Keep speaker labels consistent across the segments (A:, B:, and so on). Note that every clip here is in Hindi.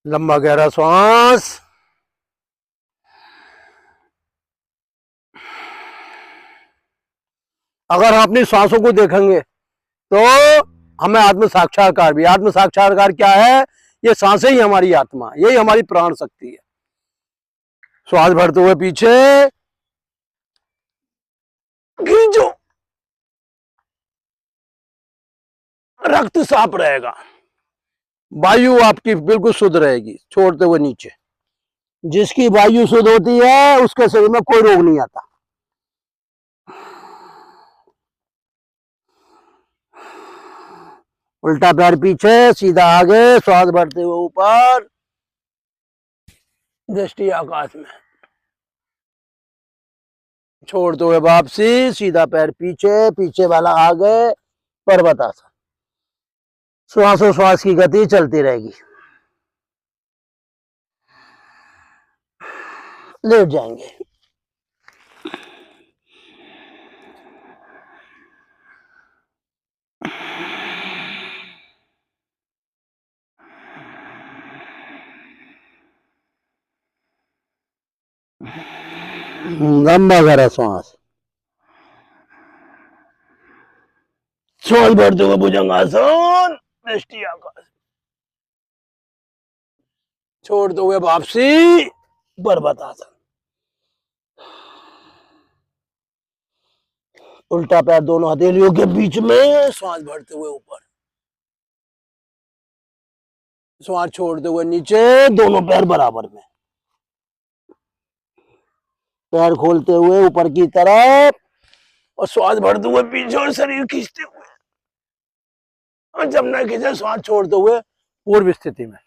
A: लंबा गहरा श्वास। अगर हम अपनी सांसों को देखेंगे तो हमें आत्म साक्षात्कार भी, आत्म साक्षात्कार क्या है? ये सांसें ही हमारी आत्मा, यही हमारी प्राण शक्ति है। श्वास भरते हुए पीछे खींचो, रक्त साफ रहेगा, वायु आपकी बिल्कुल शुद्ध रहेगी। छोड़ते हुए नीचे। जिसकी वायु शुद्ध होती है उसके शरीर में कोई रोग नहीं आता। उल्टा पैर पीछे, सीधा आगे, श्वास भरते हुए ऊपर, दृष्टि आकाश में। छोड़ते हुए वापसी, सीधा पैर पीछे, पीछे वाला आगे, पर्वतासन। श्वासोश्वास की गति चलती रहेगी। लेट जाएंगे। लंबा गहरा श्वास। श्वास भरते हुए भुजंगासन, दृष्टि आकाश। छोड़ते हुए वापसी, पर्वतासन। उल्टा पैर दोनों हथेलियों के बीच में, श्वास भरते हुए ऊपर, श्वास छोड़ते हुए नीचे, दोनों पैर बराबर में। पैर खोलते हुए ऊपर की तरफ और श्वास भरते हुए पीछे और शरीर खींचते हुए, और जब न खींचे श्वास छोड़ते हुए पूर्व स्थिति में।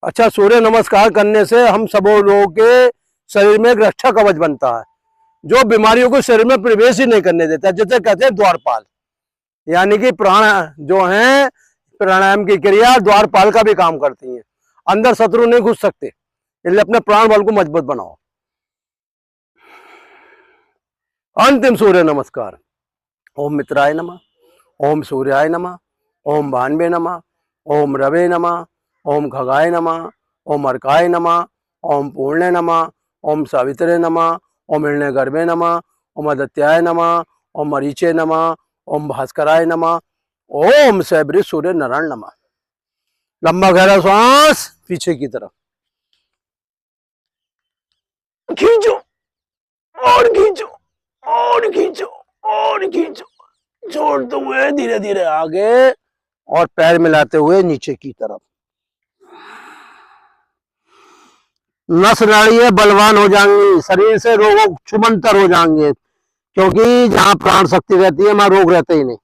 A: अच्छा, सूर्य नमस्कार करने से हम सब लोगों के शरीर में एक रक्षा कवच बनता है जो बीमारियों को शरीर में प्रवेश ही नहीं करने देता, जिसे कहते हैं द्वारपाल। यानी कि प्राण जो है, प्राणायाम की क्रिया द्वारपाल का भी काम करती है। अंदर शत्रु नहीं घुस सकते, इसलिए अपने प्राण बल को मजबूत बनाओ। अंतिम सूर्य नमस्कार। ओम मित्राय नमः, ओम सूर्याय नमः, ओम भान्वे नमः, ओम रवे नमः, ओम खगाय नमः, ओम अर्काय नमः, ओम पूर्णे नमः, ओम सावित्रे नमः, ओम हिरण्यगर्भे नमः, ओम आदित्याय नमः, ओम मरीचे नमः, ओम भास्कराय नमः, ओम सैबरी सूर्य नारायण नमः। लंबा गहरा श्वास पीछे की तरफ खींचो और खींचो और खींचो और खींचो। छोड़ते हुए धीरे धीरे आगे और पैर मिलाते हुए नीचे की तरफ। नस नाड़ियां बलवान हो जाएंगी, शरीर से रोग छुमंतर हो जाएंगे, क्योंकि जहां प्राण शक्ति रहती है वहां रोग रहते ही नहीं।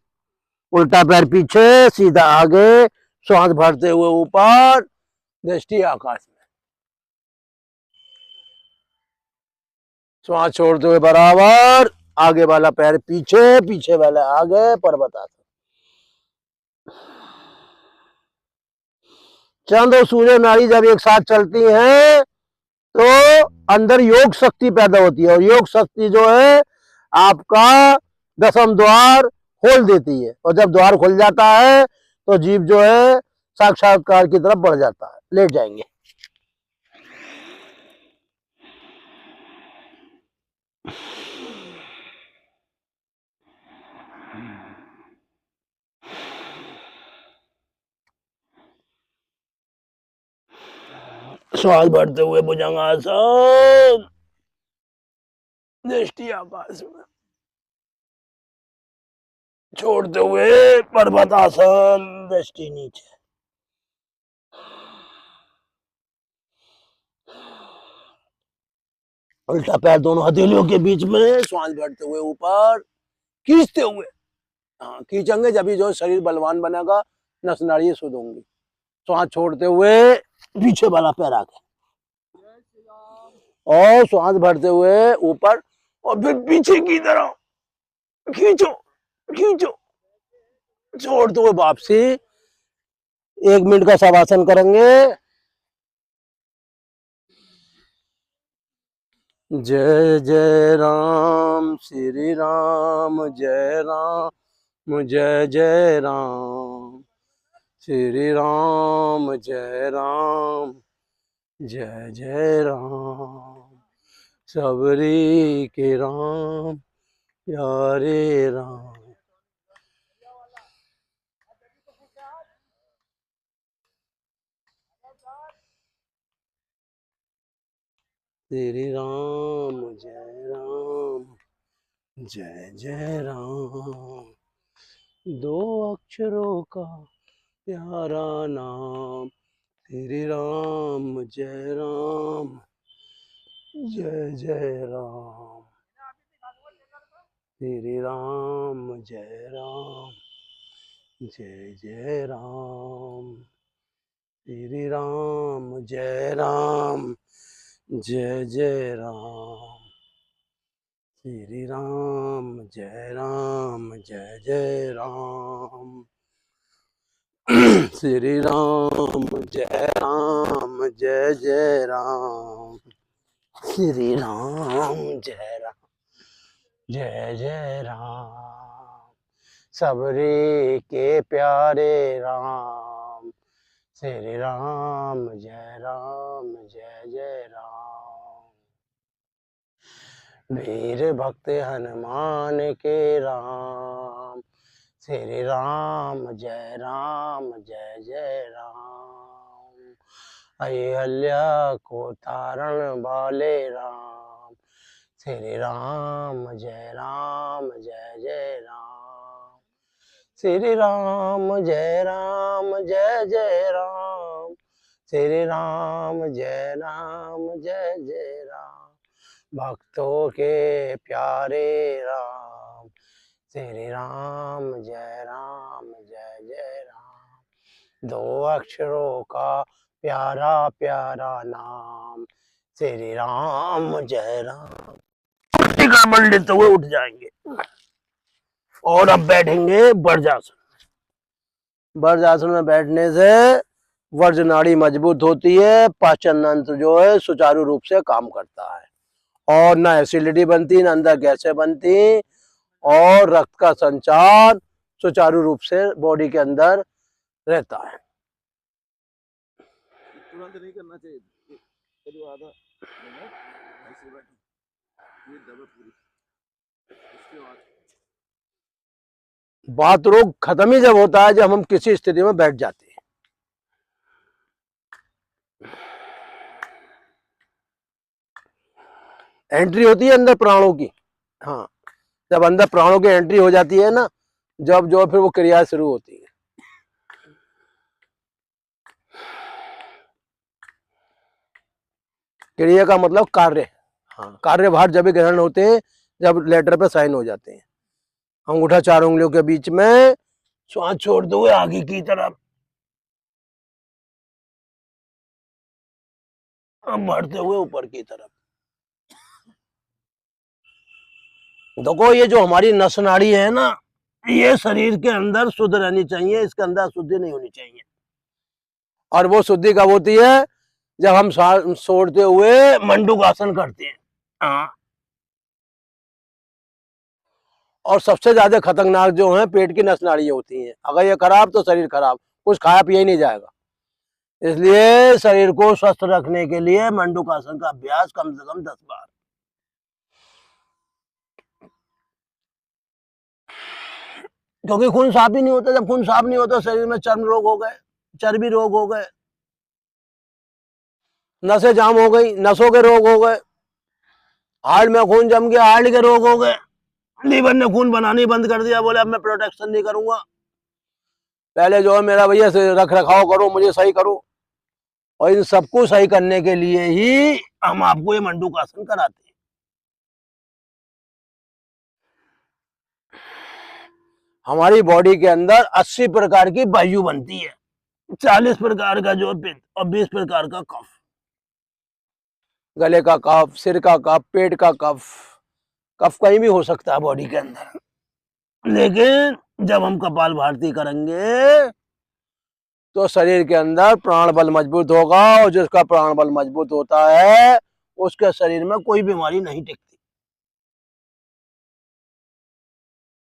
A: उल्टा पैर पीछे, सीधा आगे, श्वास भरते हुए ऊपर, दृष्टि आकाश में। श्वास छोड़ते हुए बराबर, आगे वाला पैर पीछे, पीछे वाला आगे, पर्वतासन। चंद्र और सूर्य नाड़ी जब एक साथ चलती हैं तो अंदर योग शक्ति पैदा होती है, और योग शक्ति जो है आपका दसम द्वार खोल देती है, और जब द्वार खुल जाता है तो जीव जो है साक्षात्कार की तरफ बढ़ जाता है। लेट जाएंगे। श्वास भरते हुए भुजंगासन, दृष्टि आकाश में। छोड़ते हुए पर्वतासन, दृष्टि नीचे। उल्टा पैर दोनों हथेलियों के बीच में, श्वास भरते हुए ऊपर, खींचते हुए। हाँ, खींचेंगे जब जो शरीर बलवान बनेगा, नस नाड़ियां शुद्ध होंगी। श्वास छोड़ते हुए पीछे वाला पैर आगे, और श्वास भरते हुए ऊपर, और फिर पीछे की तरफ खींचो खींचो। छोड़ते हुए वापसी। 1 मिनट का शवासन करेंगे। जय जय राम श्री राम, जय राम जय जय राम, श्री राम जय राम, जय जय राम, सबरी के राम प्यारे राम। श्री राम जय राम, जय जय राम, दो अक्षरों का प्यारा नाम, श्री राम जय राम, जय जय राम, श्री राम जय राम, जय जय राम, श्री राम जय राम, जय जय राम, श्री राम जय राम, जय जय राम, श्री राम जय राम, जय जय राम, श्री राम जय राम, जय जय राम, सबरी के प्यारे राम, श्री राम जय राम, जय जय राम, वीर भक्त हनुमान के राम, श्री राम जय राम, जय जय राम, अहिल्या को तारण वाले राम, श्री राम जय राम, जय जय राम, श्री राम जय राम, जय जय राम, श्री राम जय राम, जय जय राम, भक्तों के प्यारे राम, श्री राम जय राम, जय जय राम, दो अक्षरों का प्यारा प्यारा नाम, श्री राम जय राम। टीका मंडित हुए उठ जाएंगे और अब बैठेंगे वज्रासन। वज्रासन में बैठने से वज्र नाड़ी मजबूत होती है, पाचन तंत्र जो है सुचारू रूप से काम करता है और ना एसिडिटी बनती, ना अंदर गैसें बनती और रक्त का संचार सुचारू रूप से बॉडी के अंदर रहता है।
B: तुरंत नहीं करना चाहिए, करीब आधा मिनट ऐसे बैठो, ये दबे पूरी, उसके बाद
A: बात रोग खत्म ही जब होता है जब हम किसी स्थिति में बैठ जाते हैं। एंट्री होती है अंदर प्राणों की, हाँ, जब अंदर प्राणों की एंट्री हो जाती है ना, जब जो फिर वो क्रिया शुरू होती है। क्रिया का मतलब कार्य, हाँ, कार्यभार जब ग्रहण होते हैं जब लेटर पे साइन हो जाते हैं। अंगूठा 4 उंगलियों के बीच में, श्वास छोड़ते हुए आगे की तरफ, अब बढ़ते हुए ऊपर की तरफ। देखो ये जो हमारी नस नाड़ी है ना, ये शरीर के अंदर शुद्ध रहनी चाहिए, इसके अंदर शुद्धि नहीं होनी चाहिए। और वो शुद्धि कब होती है? जब हम छोड़ते हुए मंडूकासन करते हैं। हाँ, और सबसे ज्यादा खतरनाक जो है पेट की नस नाड़ियां होती हैं। अगर ये खराब तो शरीर खराब, कुछ खाया पिया ही नहीं जाएगा। इसलिए शरीर को स्वस्थ रखने के लिए मंडूकासन का अभ्यास कम से कम 10 बार। क्योंकि खून साफ ही नहीं होता, जब खून साफ नहीं होता शरीर में चर्म रोग हो गए, चर्बी रोग हो गए, नसें जाम हो गई, नसों के रोग हो गए, हार्ट में खून जम गया, हार्ट के रोग हो गए, लीवर ने खून बनानी बंद कर दिया, बोले अब मैं प्रोटेक्शन नहीं करूंगा, पहले जो है मेरा भैया रख रखाव करो, मुझे सही करो। और इन सबको सही करने के लिए ही हम आपको ये मंडूकासन कराते हैं। हमारी बॉडी के अंदर 80 प्रकार की वायु बनती है, 40 प्रकार का जो पित्त और 20 प्रकार का कफ। गले का कफ, सिर का कफ, पेट का कफ, कफ कहीं भी हो सकता है बॉडी के अंदर। लेकिन जब हम कपाल भारती करेंगे तो शरीर के अंदर प्राण बल मजबूत होगा, और जिसका प्राण बल मजबूत होता है उसके शरीर में कोई बीमारी नहीं टिकती।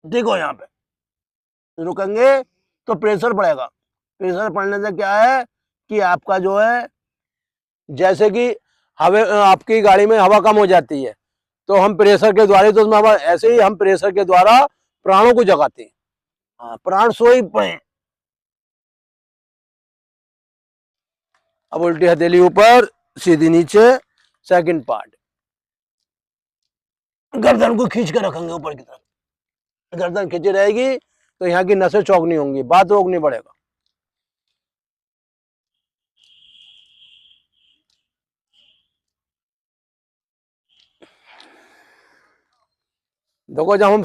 A: देखो यहाँ पे रुकेंगे तो प्रेशर बढ़ेगा। प्रेशर बढ़ने से क्या है कि आपका जो है, जैसे कि हवा, आपकी गाड़ी में हवा कम हो जाती है तो हम प्रेशर के द्वारा, तो उसमें हवा, ऐसे ही हम प्रेशर के द्वारा प्राणों को जगाते हैं। हाँ, प्राण सोई पड़े। अब उल्टी हथेली ऊपर, सीधी नीचे, सेकंड पार्ट। गर्दन को खींच कर रखेंगे ऊपर की तरफ। गर्दन खींची रहेगी तो यहाँ की नसें चौक नहीं होंगी, बात रोग नहीं बढ़ेगा। देखो जब हम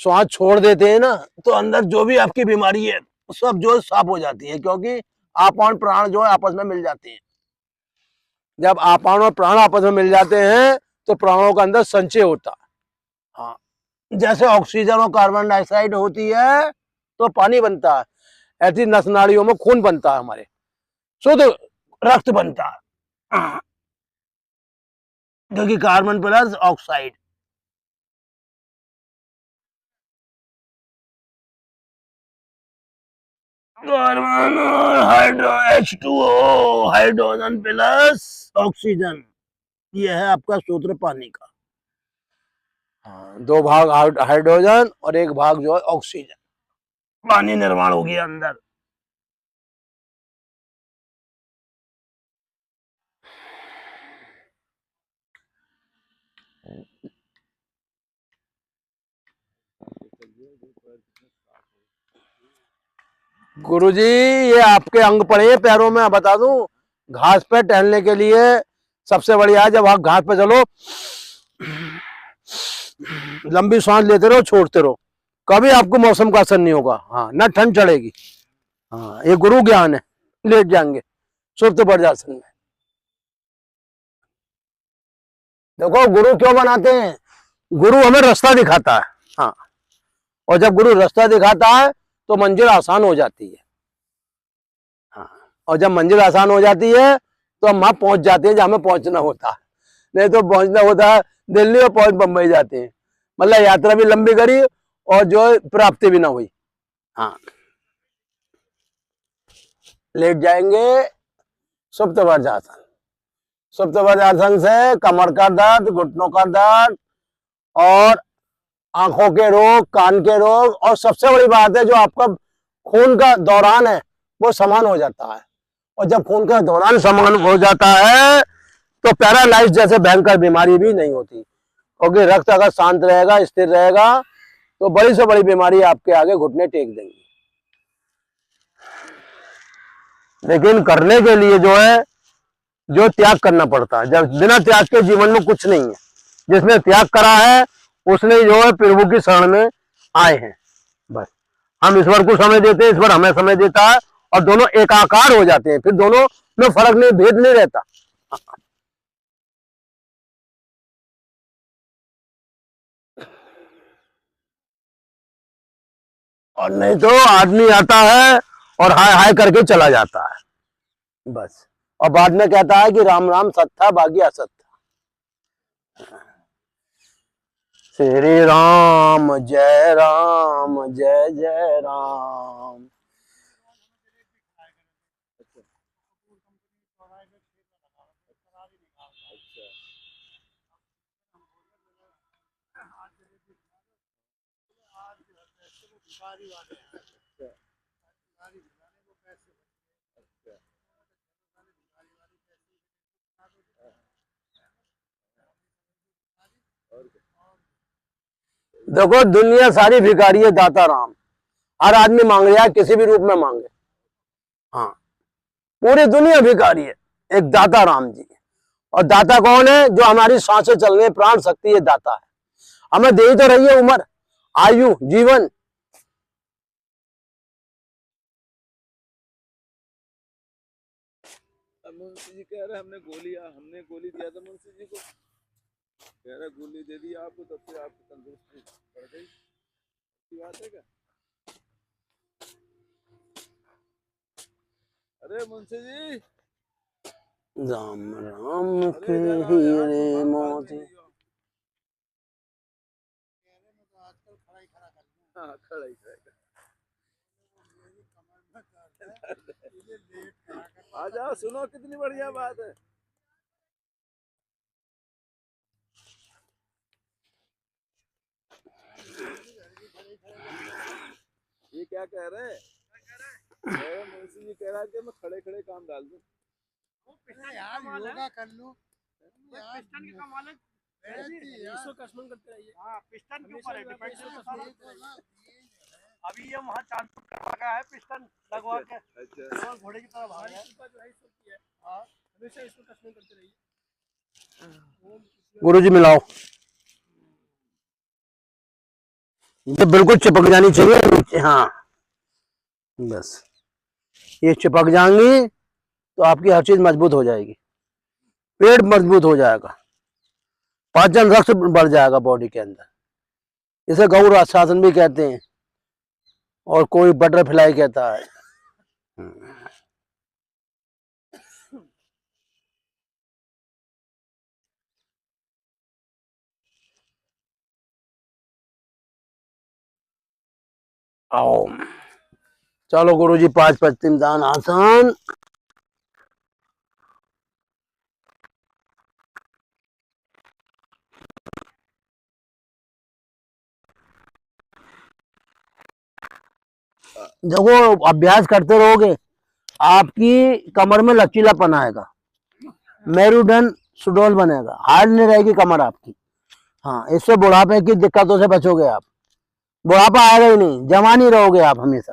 A: श्वास छोड़ देते हैं ना तो अंदर जो भी आपकी बीमारी है सब जो है साफ हो जाती है, क्योंकि आप और प्राण जो है आपस में मिल जाते हैं। जब आपान और प्राण आपस में मिल जाते हैं तो प्राणों का अंदर संचय होता है। हाँ, जैसे ऑक्सीजन और कार्बन डाइऑक्साइड होती है तो पानी बनता है, ऐसी नस नाड़ियों में खून बनता है, हमारे शुद्ध रक्त बनता है, क्योंकि कार्बन प्लस ऑक्साइड। कार्बन और hydro H2O, hydrogen plus oxygen, ये है आपका सूत्र पानी का। हाँ, 2 भाग हाइड्रोजन और 1 भाग जो है ऑक्सीजन, पानी निर्माण हो गया अंदर। गुरुजी ये आपके अंग पड़े हैं पैरों में, बता दूं, घास पे टहलने के लिए सबसे बढ़िया है जब आप घास पे चलो, लंबी सांस लेते रहो, छोड़ते रहो, कभी आपको मौसम का असर नहीं होगा। हाँ, ना ठंड चढ़ेगी। हाँ, ये गुरु ज्ञान है। लेट जाएंगे सुप्त वज्रासन में। देखो गुरु क्यों बनाते हैं? गुरु हमें रास्ता दिखाता है। हाँ, और जब गुरु रास्ता दिखाता है तो मंजिल आसान हो जाती है। हाँ, और जब मंजिल आसान हो जाती है तो हम वहां पहुंच जाते हैं जहां हमें पहुंचना होता है। नहीं तो पहुंचना होता है दिल्ली और पहुंच बम्बई जाते हैं, मतलब यात्रा भी लंबी करी और जो प्राप्ति भी ना हुई। हाँ, लेट जाएंगे सुप्त वज्रासन। सुप्त वज्रासन से कमर का दर्द, घुटनों का दर्द और आंखों के रोग, कान के रोग, और सबसे बड़ी बात है जो आपका खून का दौरान है वो समान हो जाता है। और जब खून का दौरान समान हो जाता है तो पैरालाइज जैसे भयंकर बीमारी भी नहीं होती, क्योंकि रक्त अगर शांत रहेगा, स्थिर रहेगा तो बड़ी से बड़ी बीमारी आपके आगे घुटने टेक देंगी। लेकिन करने के लिए जो है जो त्याग करना पड़ता है, जब बिना त्याग के जीवन में कुछ नहीं है। जिसने त्याग करा है उसने जो है प्रभु की शरण में आए हैं। बस हम ईश्वर को समय देते हैं, ईश्वर हमें समय देता है, और दोनों एकाकार हो जाते हैं, फिर दोनों में फर्क नहीं, भेद नहीं रहता। और नहीं तो आदमी आता है और हाय हाय करके चला जाता है बस, और बाद में कहता है कि राम राम सत था, बाकी असत था। श्री राम जय जय राम। देखो दुनिया सारी भिखारी है, दाता राम। हर आदमी मांग रहा है, किसी भी रूप में मांगे। हाँ, पूरी दुनिया भिखारी है, एक दाता राम जी। और दाता कौन है? जो हमारी सांसें चल रही है, प्राण शक्ति, ये दाता है। हमें दे ही तो रही है उम्र, आयु, जीवन।
B: मुंशी जी कह रहे हमने गोली दिया था मुंशी जी को, कह रहे गोली दे दी आपको, तब से आपकी तंदुरुस्ती बढ़ गई। अच्छी बात है क्या? अरे मुंशी जी,
A: राम राम के हीरे मोती।
B: हाँ खड़ा ही रहेगा। आ जाओ, सुनो कितनी बढ़िया बात है। ये क्या कह रहे हैं? मुंशी जी कह रहा है कि मैं खड़े खड़े काम डाल दूं।
C: यार योगा कर लो यार, पिस्टन की कमाल है। इसको कसरत करते रहिए। हाँ, पिस्टन के ऊपर है, डिपेंड। अभी ये वहाँ चांद करवा गया है, पिस्टन लगवा के
B: अच्छा
C: घोड़े की तरह भाग रहा है। जो है इसको किया है। हाँ, हमेशा इसको कसरत करते रहिए।
A: गुरुजी मिलाओ, ये बिल्कुल चिपक जानी चाहिए नीचे। हाँ बस, ये चिपक जाएंगी तो आपकी हर चीज मजबूत हो जाएगी, पेट मजबूत हो जाएगा, पाचन रक्त बढ़ जाएगा बॉडी के अंदर। इसे गौर शासन भी कहते हैं और कोई बटरफ्लाई कहता है। आओ, चलो गुरुजी, 5 पश्चिम दान आसन। देखो, अभ्यास करते रहोगे आपकी कमर में लचीलापन आएगा, मेरुदंड सुडौल बनेगा, हार्ड नहीं रहेगी कमर आपकी। हाँ, इससे बुढ़ापे की दिक्कतों से बचोगे आप, बुढ़ापा आएगा ही नहीं, जवानी रहोगे आप हमेशा।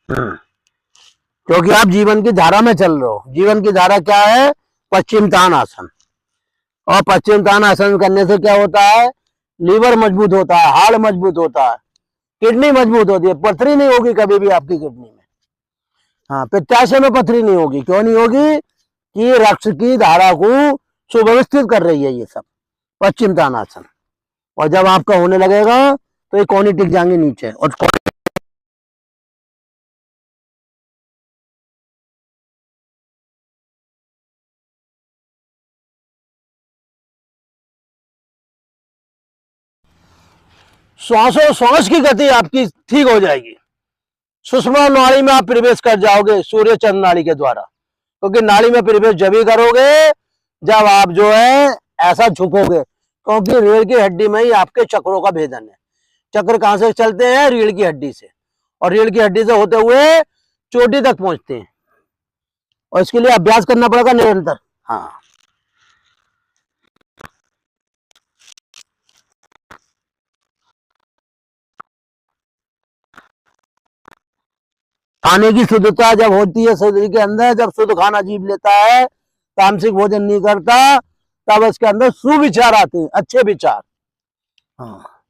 A: क्योंकि आप जीवन की धारा में चल रहे हो। जीवन की धारा क्या है? पश्चिम तान आसन। और पश्चिम तान आसन करने से क्या होता है? लीवर मजबूत होता है, हार्ट मजबूत होता है, किडनी मजबूत होती है, पथरी नहीं होगी कभी भी आपकी किडनी में। हाँ, पित्ताशय में पथरी नहीं होगी। क्यों नहीं होगी? कि रक्त की धारा को सुव्यवस्थित कर रही है ये सब पश्चिम तान आसन। और जब आपका होने लगेगा तो ये कोनी टिक जाएंगे नीचे। और श्वासोश्वास की गति आपकी ठीक हो जाएगी। सुषमा नाड़ी में आप प्रवेश कर जाओगे सूर्य चंद्र नाड़ी के द्वारा। क्योंकि नाड़ी में प्रवेश जब ही करोगे जब आप जो है ऐसा झुकोगे, क्योंकि रीढ़ की हड्डी में ही आपके चक्रों का भेदन है। चक्र कहां से चलते हैं? रीढ़ की हड्डी से, और रीढ़ की हड्डी से होते हुए चोटी तक पहुंचते हैं। और इसके लिए अभ्यास करना पड़ेगा निरंतर। हाँ, खाने की शुद्धता जब होती है शरीर के अंदर, जब शुद्ध खाना जीव लेता है, तामसिक भोजन नहीं करता, तब उसके अंदर सुविचार आते हैं, अच्छे विचार। हाँ,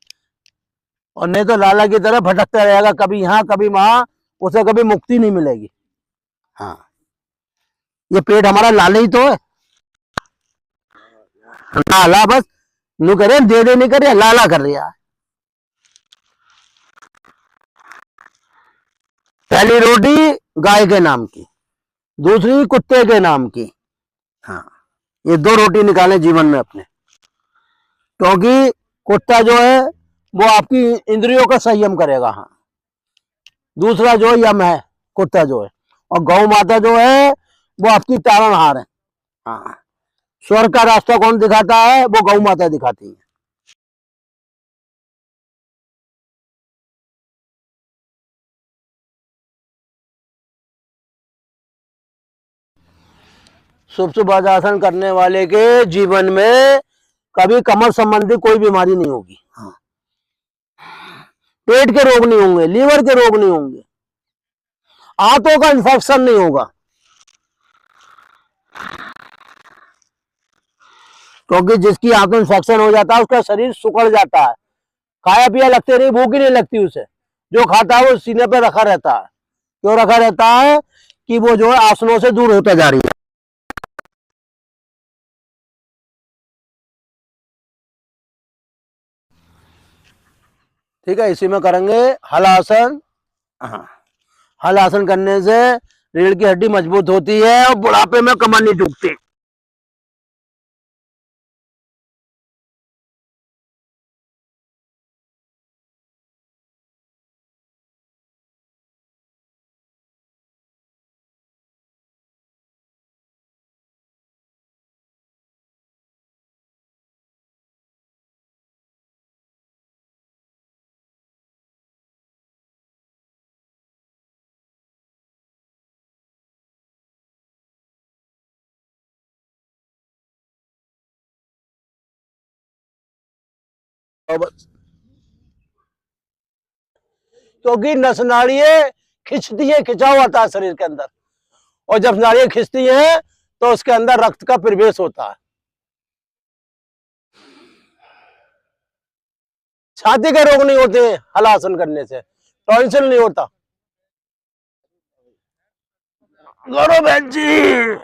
A: और नहीं तो लाला की तरह भटकता रहेगा, कभी यहाँ कभी वहां, उसे कभी मुक्ति नहीं मिलेगी। हाँ, ये पेट हमारा लाला ही तो है। लाला बस नू करे, दे नहीं करे, लाला कर रहा है। पहली रोटी गाय के नाम की, दूसरी कुत्ते के नाम की। हाँ, ये 2 रोटी निकालें जीवन में अपने। क्योंकि कुत्ता जो है वो आपकी इंद्रियों का संयम करेगा। हाँ, दूसरा जो यम है, कुत्ता जो है। और गौ माता जो है वो आपकी तारणहार है। हाँ, स्वर्ग का रास्ता कौन दिखाता है? वो गौ माता दिखाती है। शुभ शुभ आसन करने वाले के जीवन में कभी कमर संबंधी कोई बीमारी नहीं होगी। हाँ, पेट के रोग नहीं होंगे, लीवर के रोग नहीं होंगे, आंतों का इन्फेक्शन नहीं होगा। क्योंकि जिसकी आंतों इन्फेक्शन हो जाता है उसका शरीर सुकड़ जाता है, खाया पिया लगते नहीं, भूख ही नहीं लगती उसे। जो खाता है वो सीने पे रखा रहता है। क्यों रखा रहता है? कि वो जो है आसनों से दूर होता जा रही है। ठीक है, इसी में करेंगे हल आसन। हाँ, हल आसन करने से रीढ़ की हड्डी मजबूत होती है और बुढ़ापे में कमर नहीं दुखती। क्योंकि नस नाड़ियां खिंचती है, खिंचाव आता है शरीर के अंदर, और जब नाड़ियां खिंचती हैं तो उसके अंदर रक्त का प्रवेश होता है। छाती के रोग नहीं होते हलासन करने से, टॉन्सिल नहीं होता। गौरव बहन जी,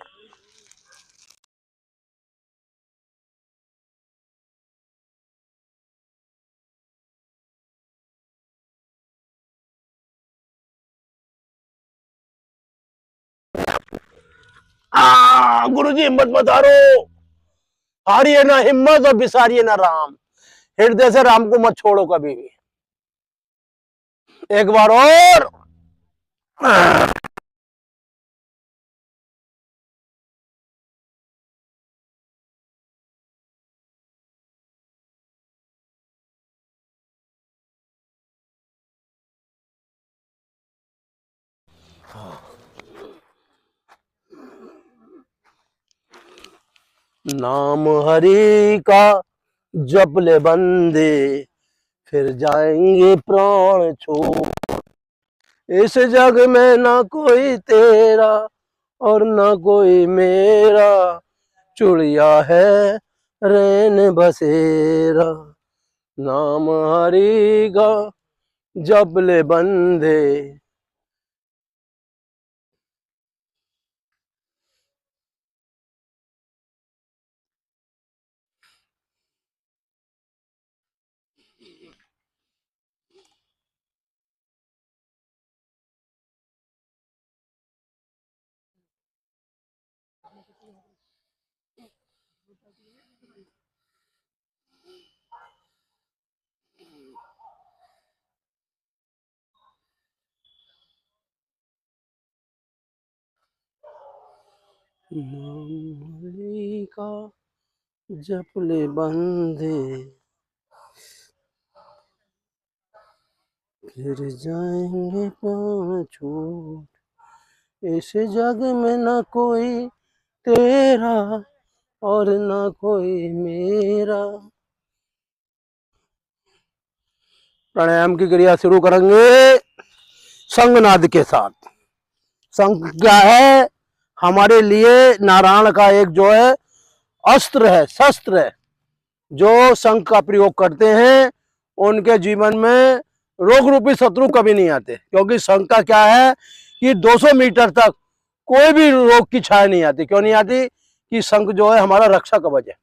A: गुरुजी हिम्मत मत हारो, हारिए ना हिम्मत और बिसारिए ना राम। हृदय से राम को मत छोड़ो कभी भी। एक बार और। नाम हरि का जप ले बंदे, फिर जाएंगे प्राण छोड़। इस जग में ना कोई तेरा और ना कोई मेरा, चुड़िया है रैन बसेरा। नाम हरि का जप ले बंदे। नाम हरि का जप ले बंदे, फिर जाएंगे प्राण छोड़। इस जग में ना कोई तेरा और ना कोई मेरा। प्राणायाम की क्रिया शुरू करेंगे संगनाद के साथ। संग क्या है? हमारे लिए नारायण का एक जो है अस्त्र है, शस्त्र है। जो शंख का प्रयोग करते हैं उनके जीवन में रोग रूपी शत्रु कभी नहीं आते, क्योंकि शंख का क्या है कि 200 मीटर तक कोई भी रोग की छाया नहीं आती। क्यों नहीं आती? कि शंख जो है हमारा रक्षा कवच है।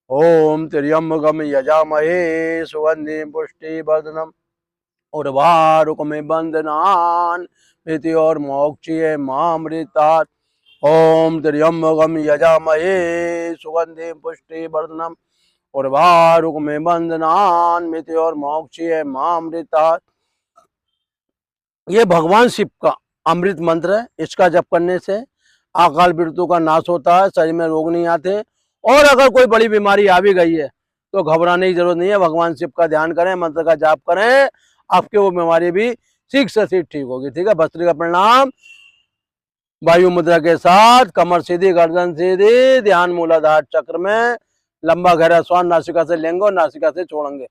A: ओम त्र्यंबकम यजामहे सुगंधिं पुष्टिवर्धनम् उर्वारुकमिव बन्धनान् मृत्योर्मोक्षये मामृतात्। ओम त्र्यंबकम यजामहे सुगंधिं पुष्टिवर्धनम् उर्वारुकमिव बन्धनान् मृत्योर्मोक्षये मामृतात्। ये भगवान शिव का अमृत मंत्र है। इसका जप करने से अकाल मृत्यु का नाश होता है, शरीर में रोग नहीं आते। और अगर कोई बड़ी बीमारी आ भी गई है तो घबराने की जरूरत नहीं है, भगवान शिव का ध्यान करें, मंत्र का जाप करें, आपकी वो बीमारी भी शीघ्र से शीघ्र ठीक होगी। ठीक है, भस्त्रिका प्रणाम। वायु मुद्रा के साथ कमर सीधी, गर्दन सीधी, ध्यान मूलाधार चक्र में, लंबा गहरा श्वास नासिका से लेंगे और नासिका से छोड़ेंगे।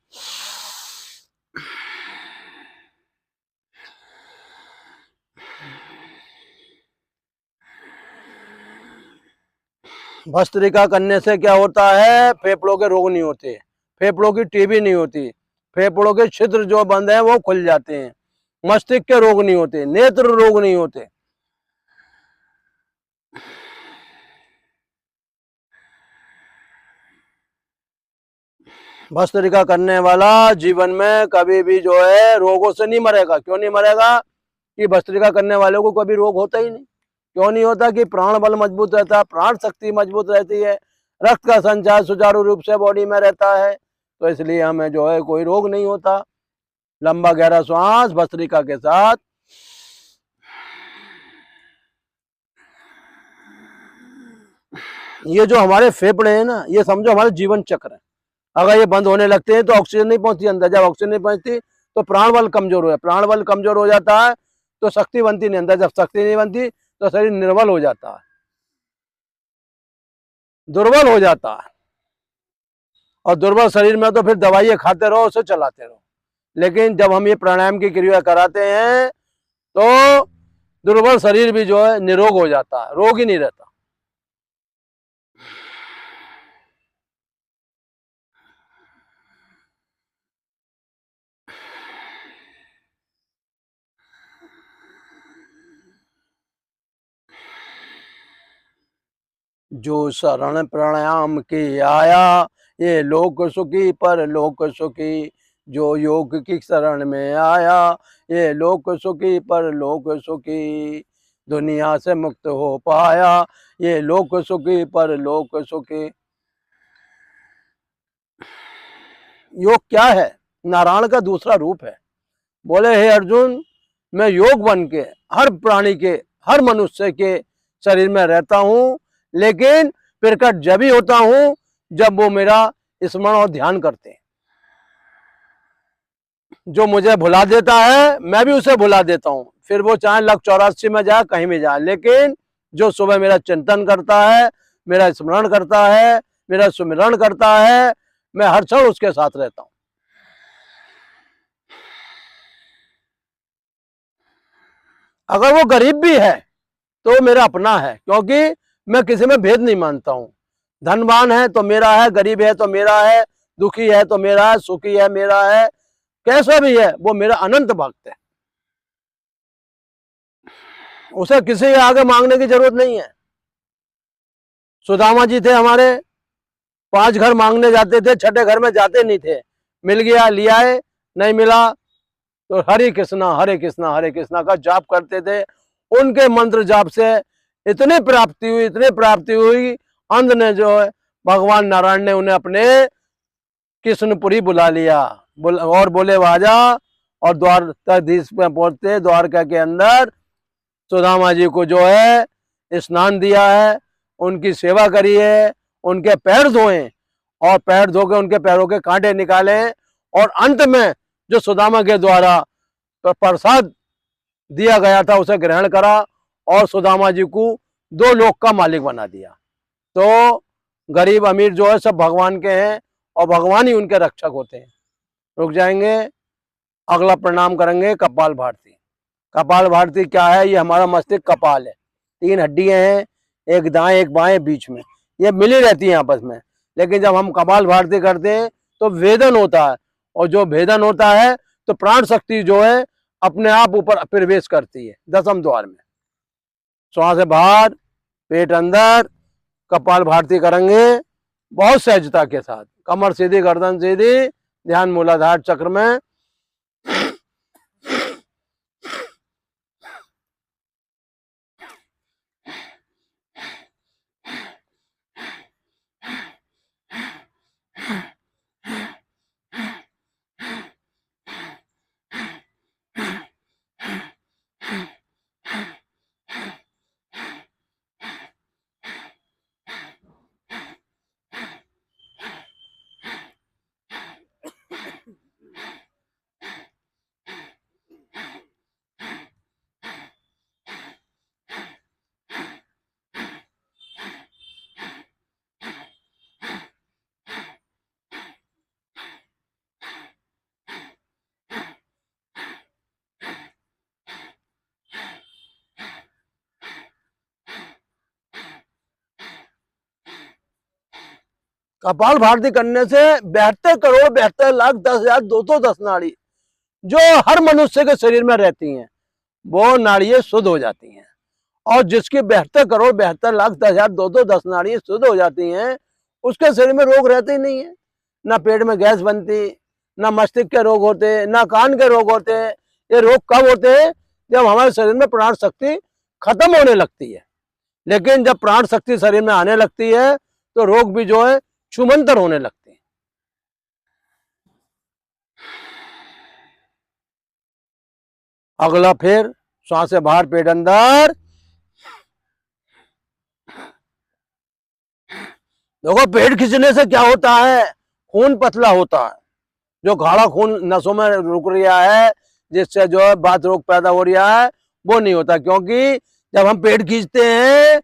A: भस्त्रिका करने से क्या होता है, फेफड़ों के रोग नहीं होते, फेफड़ों की टीबी नहीं होती, फेफड़ों के छिद्र जो बंद है वो खुल जाते हैं, मस्तिष्क के रोग नहीं होते, नेत्र रोग नहीं होते। भस्त्रिका करने वाला जीवन में कभी भी जो है रोगों से नहीं मरेगा। क्यों नहीं मरेगा? कि भस्त्रिका करने वालों को कभी रोग होता ही नहीं। क्यों नहीं होता? कि प्राण बल मजबूत रहता है, प्राण शक्ति मजबूत रहती है, रक्त का संचार सुचारू रूप से बॉडी में रहता है, तो इसलिए हमें जो है कोई रोग नहीं होता। लंबा गहरा श्वास भस्त्रिका के साथ। ये जो हमारे फेफड़े हैं ना, ये समझो हमारे जीवन चक्र है। अगर ये बंद होने लगते हैं तो ऑक्सीजन नहीं पहुंचती अंदर, जब ऑक्सीजन नहीं पहुंचती तो प्राण बल कमजोर हो जाता है, प्राण बल कमजोर हो जाता है तो शक्ति बनती नहीं अंदर, जब शक्ति नहीं बनती तो शरीर निर्बल हो जाता है, दुर्बल हो जाता है। और दुर्बल शरीर में तो फिर दवाइयां खाते रहो, उसे चलाते रहो। लेकिन जब हम ये प्राणायाम की क्रिया कराते हैं तो दुर्बल शरीर भी जो है निरोग हो जाता है, रोग ही नहीं रहता। जो शरण प्राणायाम की आया, ये लोक सुखी पर लोक सुखी। जो योग की शरण में आया, ये लोक सुखी पर लोक सुखी। दुनिया से मुक्त हो पाया, ये लोक सुखी पर लोक सुखी। योग क्या है? नारायण का दूसरा रूप है। बोले हे अर्जुन, मैं योग बन के हर प्राणी के, हर मनुष्य के शरीर में रहता हूँ, लेकिन प्रकट जब ही होता हूँ जब वो मेरा स्मरण और ध्यान करते हैं। जो मुझे भुला देता है मैं भी उसे भुला देता हूँ, फिर वो चाहे लक 84 में जाए, कहीं भी जाए, लेकिन जो सुबह मेरा चिंतन करता है, मेरा स्मरण करता है, मेरा सुमिरन करता है, मैं हर क्षण उसके साथ रहता हूँ। अगर वो गरीब भी है तो मेरा अपना है, क्योंकि मैं किसी में भेद नहीं मानता हूँ। धनवान है तो मेरा है, गरीब है तो मेरा है, दुखी है तो मेरा है, सुखी है मेरा है, कैसा भी है वो मेरा अनंत भक्त है। उसे किसी के आगे मांगने की जरूरत नहीं है। सुदामा जी थे हमारे, 5 घर मांगने जाते थे, 6ठे घर में जाते नहीं थे। मिल गया लिया है, नहीं मिला तो हरे कृष्णा हरे कृष्णा हरे कृष्णा का जाप करते थे। उनके मंत्र जाप से इतनी प्राप्ति हुई, इतनी प्राप्ति हुई, अंत ने जो है भगवान नारायण ने उन्हें अपने कृष्णपुरी बुला लिया और बोले वाजा, और द्वारकाधीश में पहुंचते द्वारका के अंदर सुदामा जी को जो है स्नान दिया है, उनकी सेवा करी है, उनके पैर धोए और पैर धो के उनके पैरों के कांटे निकाले, और अंत में जो सुदामा के द्वारा प्रसाद दिया गया था उसे ग्रहण करा और सुदामा जी को 2 लोक का मालिक बना दिया। तो गरीब अमीर जो है सब भगवान के हैं और भगवान ही उनके रक्षक होते हैं। रुक जाएंगे, अगला प्रणाम करेंगे कपाल भारती। कपाल भारती क्या है? ये हमारा मस्तिष्क कपाल है, 3 हड्डियां हैं, एक दाएं एक बाएं बीच में, ये मिली रहती हैं आपस में। लेकिन जब हम कपाल भारती करते हैं तो वेदन होता है, और जो वेदन होता है तो प्राण शक्ति जो है अपने आप ऊपर प्रवेश करती है 10वें द्वार में। श्वास बाहर, पेट अंदर, कपाल भारती करेंगे बहुत सहजता के साथ। कमर सीधी, गर्दन सीधी, ध्यान मूलाधार चक्र में। कपाल भारती करने से 72,72,10,210 नाड़ी जो हर मनुष्य के शरीर में रहती हैं वो नाड़ियां शुद्ध हो जाती हैं। और जिसकी 72,72,10,210 नाड़ियां शुद्ध हो जाती हैं उसके शरीर में रोग रहते ही नहीं है। ना पेट में गैस बनती, ना मस्तिष्क के रोग होते, ना कान के रोग होते। ये रोग कब होते हैं? जब हमारे शरीर में प्राण शक्ति खत्म होने लगती है। लेकिन जब प्राण शक्ति शरीर में आने लगती है तो रोग भी जो है छूमंतर होने लगते हैं। अगला फिर श्वास से बाहर, पेट अंदर। देखो पेट खींचने से क्या होता है? खून पतला होता है। जो गाढ़ा खून नसों में रुक रहा है जिससे जो है बात रोग पैदा हो रहा है वो नहीं होता। क्योंकि जब हम पेट खींचते हैं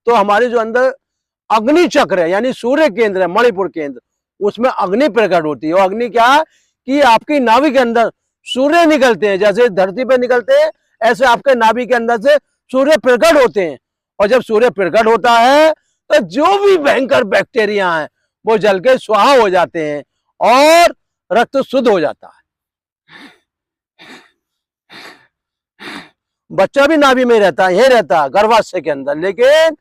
A: तो हमारे जो अंदर अग्नि चक्र है यानी सूर्य केंद्र है, मणिपुर केंद्र, उसमें अग्नि प्रकट होती है। और अग्नि क्या कि आपकी नाभि के अंदर सूर्य निकलते हैं। जैसे धरती पे निकलते हैं ऐसे आपके नाभि के अंदर से सूर्य प्रकट होते हैं। और जब सूर्य प्रकट होता है तो जो भी भयंकर बैक्टीरिया हैं वो जल के स्वाहा हो जाते हैं और रक्त शुद्ध हो जाता है। बच्चा भी नाभि में रहता है, यही रहता है गर्भाशय के अंदर। लेकिन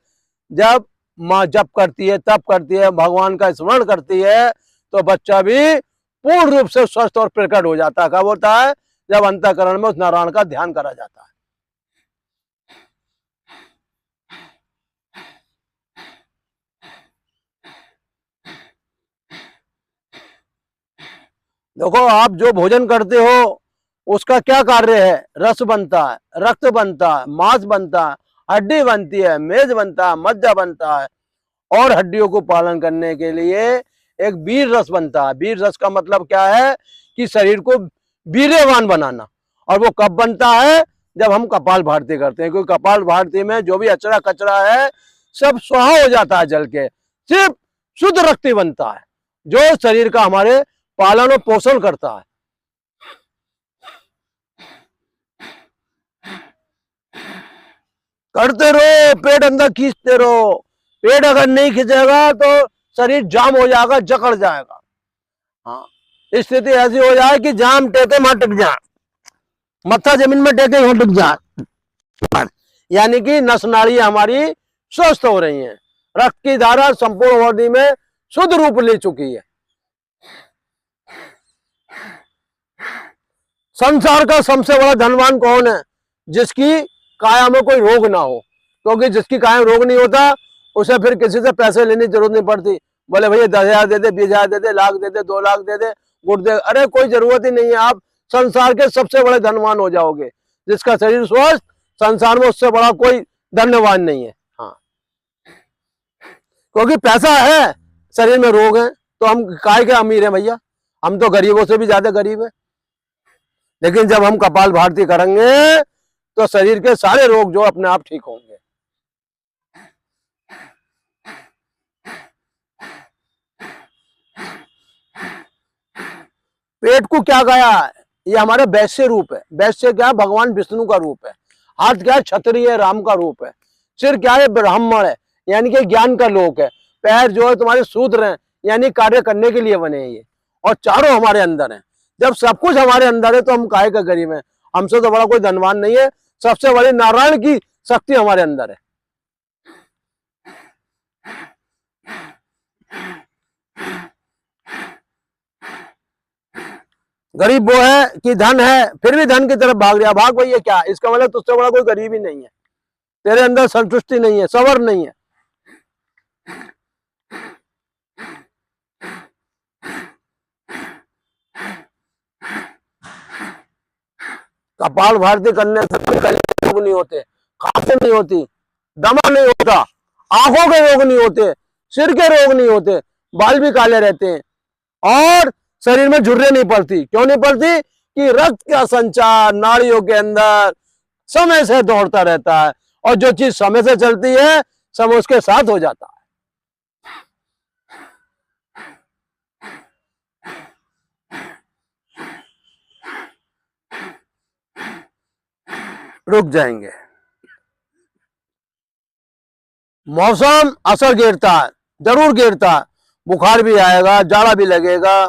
A: जब माँ जप करती है, तप करती है, भगवान का स्मरण करती है तो बच्चा भी पूर्ण रूप से स्वस्थ और प्रकट हो जाता है। कब होता है? जब अंतःकरण में उस नारायण का ध्यान करा जाता है। देखो आप जो भोजन करते हो उसका क्या कार्य है? रस बनता है, रक्त बनता है, मांस बनता है, हड्डी बनती है, मेद बनता है, मज्जा बनता है। और हड्डियों को पालन करने के लिए एक वीर रस बनता है। वीर रस का मतलब क्या है कि शरीर को वीर्यवान बनाना। और वो कब बनता है? जब हम कपाल भारती करते हैं। क्योंकि कपाल भारती में जो भी अचरा कचरा है सब स्वाहा हो जाता है जल के। सिर्फ शुद्ध रक्त बनता है जो शरीर का हमारे पालन और पोषण करता है। करते रहो, पेट अंदर खींचते रहो। पेट अगर नहीं खींचेगा तो शरीर जाम हो जाएगा, जकड़ जाएगा। हाँ, स्थिति ऐसी हो जाए कि जाम टेके वहां टिक जाए, मत्था जमीन में टेके वहां टिक जाए। यानी कि नस नाड़ी हमारी स्वस्थ हो रही है, रक्त की धारा संपूर्ण बॉडी में शुद्ध रूप ले चुकी है। संसार का सबसे बड़ा धनवान कौन है? जिसकी काया में कोई रोग ना हो। क्योंकि जिसकी काया में रोग नहीं होता उसे फिर किसी से पैसे लेने की जरूरत नहीं पड़ती। बोले भैया 10,000 दे दे, 20,000 दे दे, लाख दे दे, 2 लाख दे दे, गुट दे, अरे कोई जरूरत ही नहीं है। आप संसार के सबसे बड़े धनवान हो जाओगे। जिसका शरीर स्वस्थ, संसार में उससे बड़ा कोई धन्यवान नहीं है। हाँ, क्योंकि पैसा है, शरीर में रोग है तो हम काय के अमीर हैं भैया? हम तो गरीबों से भी ज्यादा गरीब है। लेकिन जब हम कपाल भारती करेंगे तो शरीर के सारे रोग जो अपने आप ठीक होंगे। पेट को क्या गया है? ये हमारे वैश्य रूप है। वैश्य क्या है? भगवान विष्णु का रूप है। हाथ क्या है? क्षत्रिय राम का रूप है। सिर क्या है? ब्राह्मण है यानी कि ज्ञान का लोक है। पैर जो है तुम्हारे शूद्र हैं यानी कार्य करने के लिए बने हैं ये। और चारों हमारे अंदर हैं। जब सब कुछ हमारे अंदर है तो हम काहे का गरीब हैं? हमसे तो बड़ा कोई धनवान नहीं है। सबसे बड़ी नारायण की शक्ति हमारे अंदर है। गरीब वो है कि धन है फिर भी धन की तरफ भाग रहा। भाग भैया क्या? इसका मतलब तुझसे बड़ा कोई गरीब ही नहीं है। तेरे अंदर संतुष्टि नहीं है, सबर नहीं है। कपाल भारती करने से रोग नहीं होते, खांसी नहीं होती, दमा नहीं होता, आंखों के रोग नहीं होते, सिर के रोग नहीं होते, बाल भी काले रहते हैं और शरीर में झुर्रियां नहीं पड़ती। क्यों नहीं पड़ती? कि रक्त का संचार नाड़ियों के अंदर समय से दौड़ता रहता है और जो चीज समय से चलती है समय उसके साथ हो जाता है। रुक जाएंगे। मौसम असर गिरता है, जरूर गिरता है। बुखार भी आएगा, जाड़ा भी लगेगा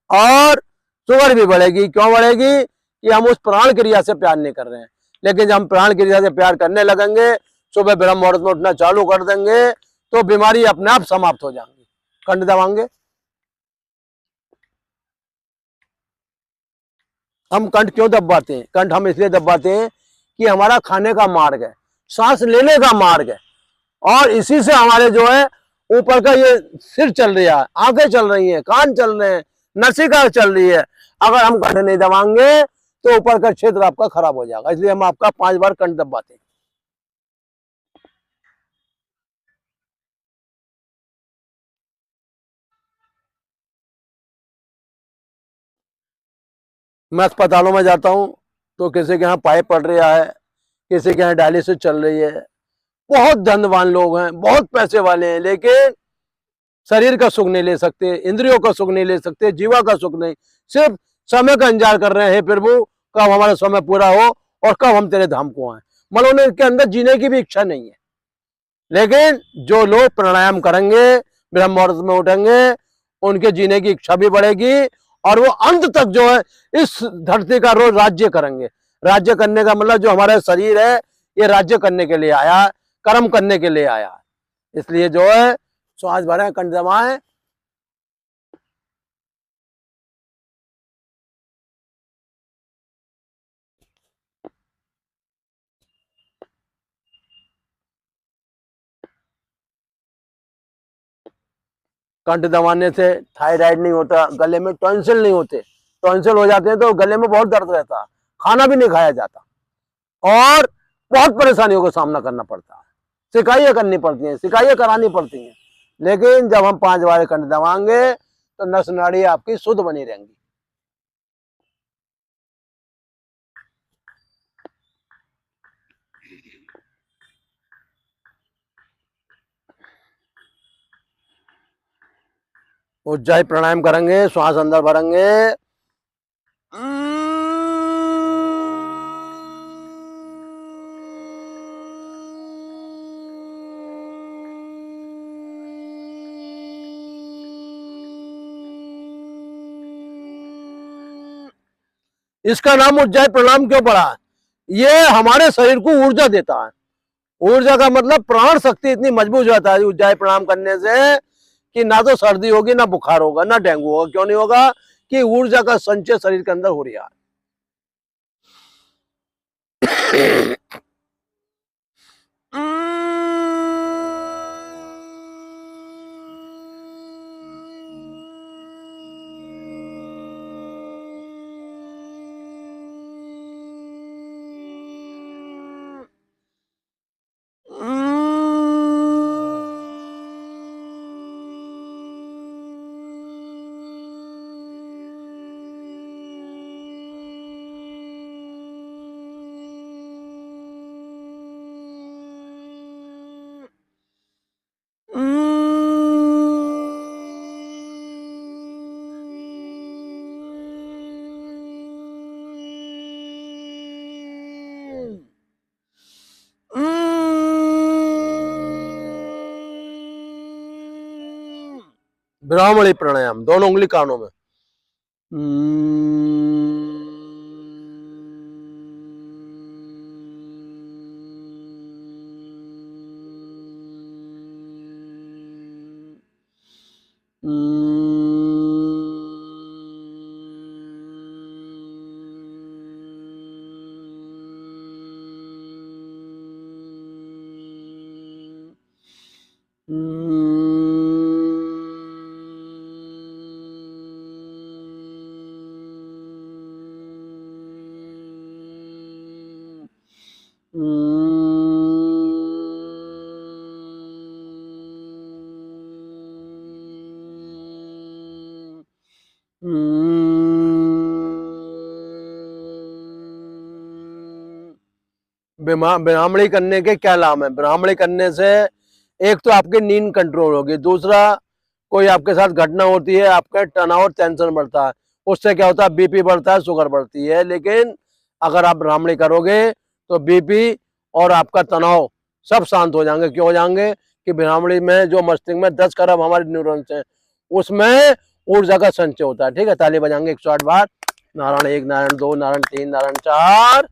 A: और शुगर भी बढ़ेगी। क्यों बढ़ेगी? कि हम उस प्राण क्रिया से प्यार नहीं कर रहे हैं। लेकिन जब हम प्राण क्रिया से प्यार करने लगेंगे, सुबह ब्रह्म मुहूर्त में उठना चालू कर देंगे, तो बीमारी अपने आप समाप्त हो जाएंगी। कंठ दबाएंगे। हम कंठ क्यों दबाते हैं? कंठ हम इसलिए दबाते हैं कि हमारा खाने का मार्ग है, सांस लेने का मार्ग है, और इसी से हमारे जो है ऊपर का ये सिर चल रहा है, आंखें चल रही हैं, कान चल रहे हैं, नासिका चल रही है। अगर हम कंठ नहीं दबाएंगे तो ऊपर का क्षेत्र आपका खराब हो जाएगा। इसलिए हम आपका 5 बार कंठ दबाते हैं। मैं अस्पतालों में जाता हूँ तो किसी के यहाँ पाइप पड़ रहा है, किसी के यहाँ डायलिसिस चल रही है, बहुत धनवान लोग हैं, बहुत पैसे वाले हैं, लेकिन शरीर का सुख नहीं ले सकते, इंद्रियों का सुख नहीं ले सकते, जीवा का सुख नहीं, सिर्फ समय का इंतजार कर रहे हैं। हे प्रभु, कब हमारा समय पूरा हो और कब हम तेरे धाम को आए। मतलब उनके अंदर जीने की भी इच्छा नहीं है। लेकिन जो लोग प्राणायाम करेंगे, ब्रह्म मुहूर्त में उठेंगे, उनके जीने की इच्छा भी बढ़ेगी और वो अंत तक जो है इस धरती का रोज राज्य करेंगे। राज्य करने का मतलब जो हमारा शरीर है, ये राज्य करने के लिए आया, कर्म करने के लिए आया। इसलिए जो है श्वास भरें, कंठ दबाएं। कंठ दबाने से थायराइड नहीं होता, गले में टॉन्सिल नहीं होते। टॉन्सिल हो जाते हैं तो गले में बहुत दर्द रहता है, खाना भी नहीं खाया जाता और बहुत परेशानियों का सामना करना पड़ता है। शिकायतें करनी पड़ती हैं, शिकायतें करानी पड़ती हैं। लेकिन जब हम 5 बार कंठ दबाएंगे तो नस नाड़ी आपकी शुद्ध बनी रहेंगी। उज्जाई प्राणायाम करेंगे, श्वास अंदर भरेंगे। इसका नाम उज्जाई प्राणायाम क्यों पड़ा? ये हमारे शरीर को ऊर्जा देता है। ऊर्जा का मतलब प्राण शक्ति इतनी मजबूत हो जाता है उज्जाई प्राणायाम करने से कि ना तो सर्दी होगी, ना बुखार होगा, ना डेंगू होगा। क्यों नहीं होगा? कि ऊर्जा का संचय शरीर के अंदर हो रहा है। ब्राह्मणी प्राणायाम, दोनों उंगली कानों में। ब्राह्मणी करने के क्या लाभ है? ब्राह्मणी करने से एक तो आपकी नींद कंट्रोल होगी, दूसरा कोई आपके साथ घटना होती है, आपका तनाव और टेंशन बढ़ता है, उससे क्या होता है? बीपी बढ़ता है, शुगर बढ़ती है। लेकिन अगर आप ब्राह्मणी करोगे तो बीपी और आपका तनाव सब शांत हो जाएंगे। क्यों हो जाएंगे? कि ब्राह्मणी में जो मस्तिष्क में 10 खरब हमारे न्यूरॉन्स हैं, उसमें ऊर्जा का संचय होता है। ठीक है, ताली बजाएंगे 108 बार। नारायण 1, नारायण 2, नारायण 3, नारायण 4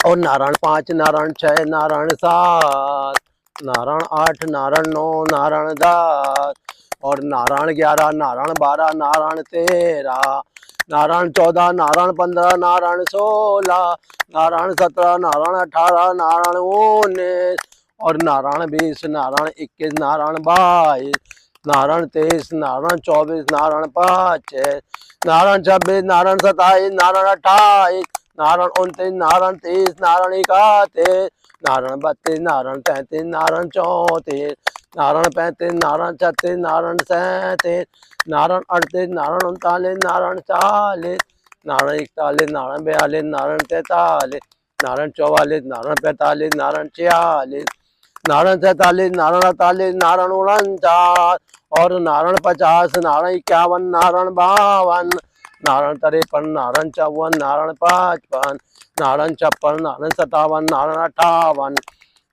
A: और नारायण 5, नारायण 6, नारायण 7, नारायण 8, नारायण 9, नारायण 10 और नारायण 11, नारायण 12, नारायण 13, नारायण 14, नारायण 15, नारायण 16, नारायण 17, नारायण 18, नारायण 19 और नारायण 20, नारायण 21, नारायण 22, नारायण 23, नारायण 24, नारायण 25, नारायण 26, नारायण 27, नारायण 28, नारायण 29, नारायण 30, नारायण 31, नारायण 32, नारायण 33, नारायण 34, नारायण 35, नारायण 36, नारायण 37, नारायण 38, नारायण 39, नारायण 40, नारायण 41, नारायण 42, नारायण 43, नारायण 44, नारायण 45, नारायण 46, नारायण 47, नारायण 48, नारायण 49 और नारायण 50, नारायण 51, नारायण 52, नारायण 53, नारायण 54, नारायण 55, नारायण 56, नारायण 57, नारायण 58,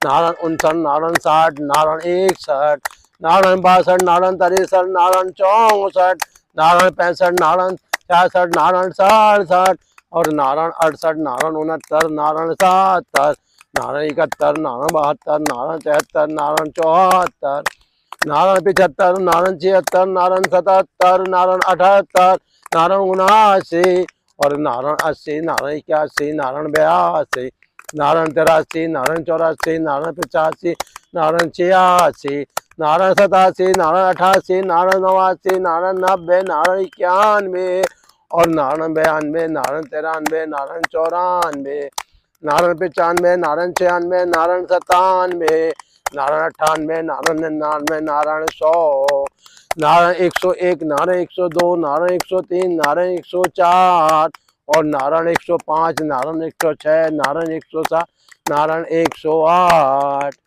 A: नारायण 59, नारायण 60, नारायण 61, नारायण 62, नारायण 63, नारायण 64, नारायण 65, नारायण 66, नारायण 67 और नारायण 68, नारायण 69, नारायण 70, नारायण 71, नारायण 72, नारायण 73, नारायण 74, नारायण 75, नारायण 76, नारायण 77, नारायण 78, नारायण 79 और नारायण 80, नारायण 81, नारायण 82, नारायण 83, नारायण 84, नारायण 85, नारायण 86, नारायण 87, नारायण 88, नारायण 89, नारायण 90, नारायण 91 और नारायण 92, नारायण 93, नारायण 94, नारायण 95, नारायण 96, नारायण 97, नारायण 98, नारायण 99, नारायण 100, नारायण 101, नारायण 102, नारायण 103, नारायण 104 और नारायण 105, नारायण 106, नारायण 107, नारायण 108।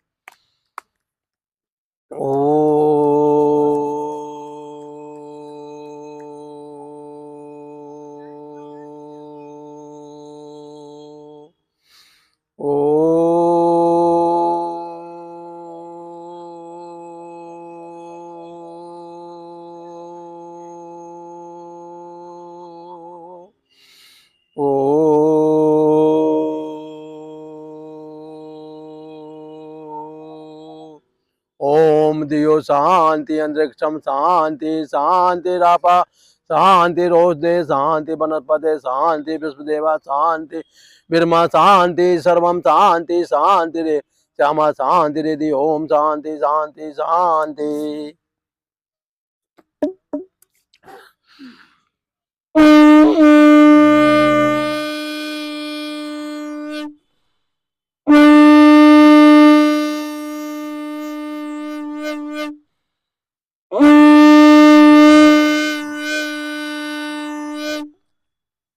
A: ओम दियो शांति अंतरिक्षम शांति शांति रापा शांति रोषदे शांति वनस्पति शांति विश्वदेवा शांति ब्रह्मा शांति सर्वम शांति शांति रे श्यामा शांति रिधि ओम शांति शांति शांति।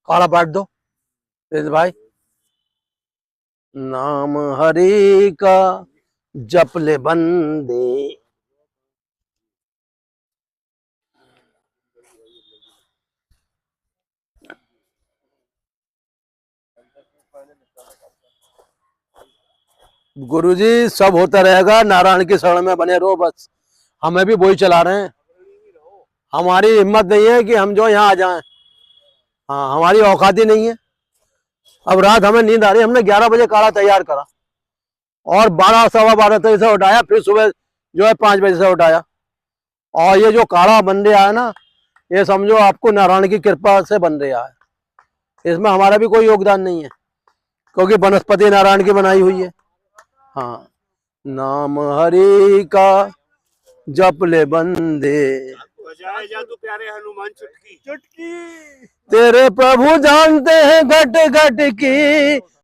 A: काला पाठ दो भाई। नाम हरि का जप ले बंदे गुरुजी सब होता रहेगा, नारायण की शरण में बने रहो बस। हमें भी वही चला रहे हैं, हमारी हिम्मत नहीं है कि हम जो यहाँ आ जाएं। हाँ, हमारी औकात ही नहीं है। अब रात हमें नींद आ रही है, हमने 11 बजे काढ़ा तैयार करा और 12 सवा 12 तक से उठाया, फिर सुबह जो है 5 बजे से उठाया। और ये जो काढ़ा बन रहा है ना, ये समझो आपको नारायण की कृपा से बन रहा है, इसमें हमारा भी कोई योगदान नहीं है, क्योंकि वनस्पति नारायण की बनाई हुई है। हाँ, नाम हरि का जप ले बंदे
C: बजाए जादू प्यारे हनुमान चुटकी चुटकी।
A: तेरे प्रभु जानते हैं घट घट की